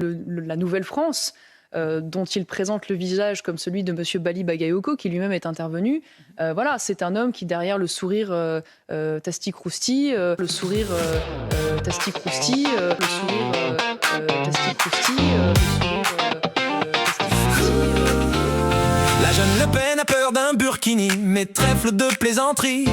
la Nouvelle-France, dont il présente le visage comme celui de Monsieur Bali Bagayoko, qui lui-même est intervenu. Voilà, c'est un homme qui, derrière le sourire Tasti-Crousti, le sourire Tasti-Crousti, le sourire Tasti-Crousti, le sourire La jeune Le Pen a peur d'un burkini, mais trèfle de plaisanterie.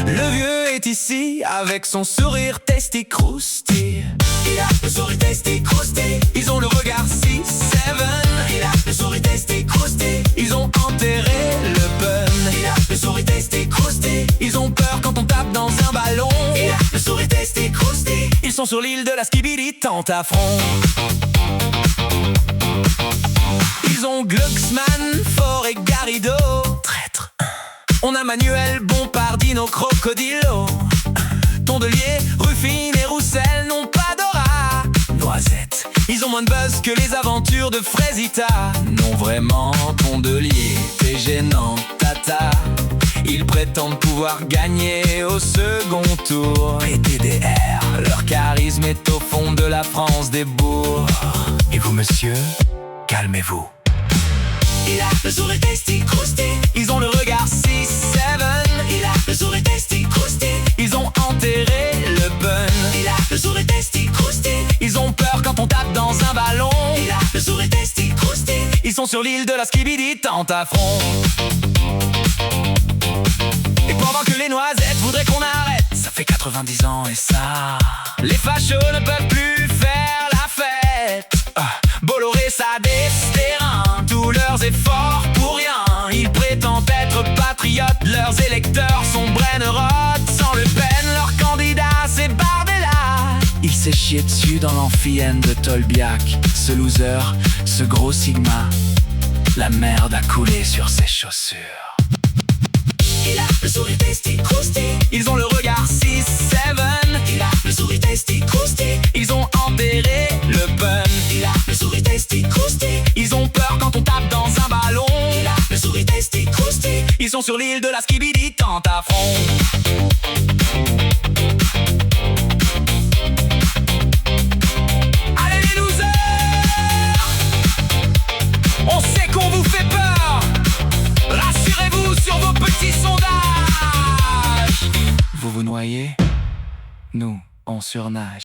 Le vieux est ici avec son sourire Tasti-Crousti. Il a le sourire Tasti-Crousti. Ils ont le regard 6-7. Il a le sourire Tasti-Crousti. Ils ont enterré le pun. Il a le sourire Tasti-Crousti. Ils ont peur quand on tape dans un ballon. Il a le sourire Tasti-Crousti. Ils sont sur l'île de la Skibidi Tentafron. Ils ont Glucksmann, Faure et Garrido. Traître. On a Manuel Bompardino, Crocodilo. Tondelier, Ruffin et Roussel n'ont pas d'aura. Noisette. Ils ont moins de buzz que les aventures de Fraisita. Non vraiment, Tondelier, t'es gênant, tata. Ils prétendent pouvoir gagner au second tour. PTDR, leur charisme est au fond de la France des bourgs. Et vous monsieur, calmez-vous. Il a le sourire Tasti-Crousti. Ils ont le regard 6-7. Il a le sourire Tasti-Crousti. Ils ont enterré le pun. Il a le sourire Tasti-Crousti. Ils ont peur quand on tape dans un ballon. Il a le sourire Tasti-Crousti. Ils sont sur l'île de la Skibidi Tentafron. Et pendant que les noisettes voudraient qu'on arrête, ça fait 90 ans et ça, les fachos ne peuvent plus faire la fête. Bolloré, Sade, Sterrin, tous leurs efforts pour rien. Ils prétendent être patriotes, leurs électeurs sont Brennerod. Sans Le Pen, leur candidat c'est Bardella. Il s'est chié dessus dans l'amphienne de Tolbiac. Ce loser, ce gros Sigma, la merde a coulé sur ses chaussures. Il a le sourire Tasti-Crousti. Ils ont le regard 6-7. Il a le sourire Tasti-Crousti. Ils ont enterré le pun. Il a le sourire Tasti-Crousti. Ils ont peur quand on tape dans un ballon. Il a le sourire Tasti-Crousti. Ils sont sur l'île de la Skibidi Tentafron. Allez les losers, on sait qu'on vous fait peur. Rassurez-vous sur vos petits sondages. Vous vous noyez, nous on surnage.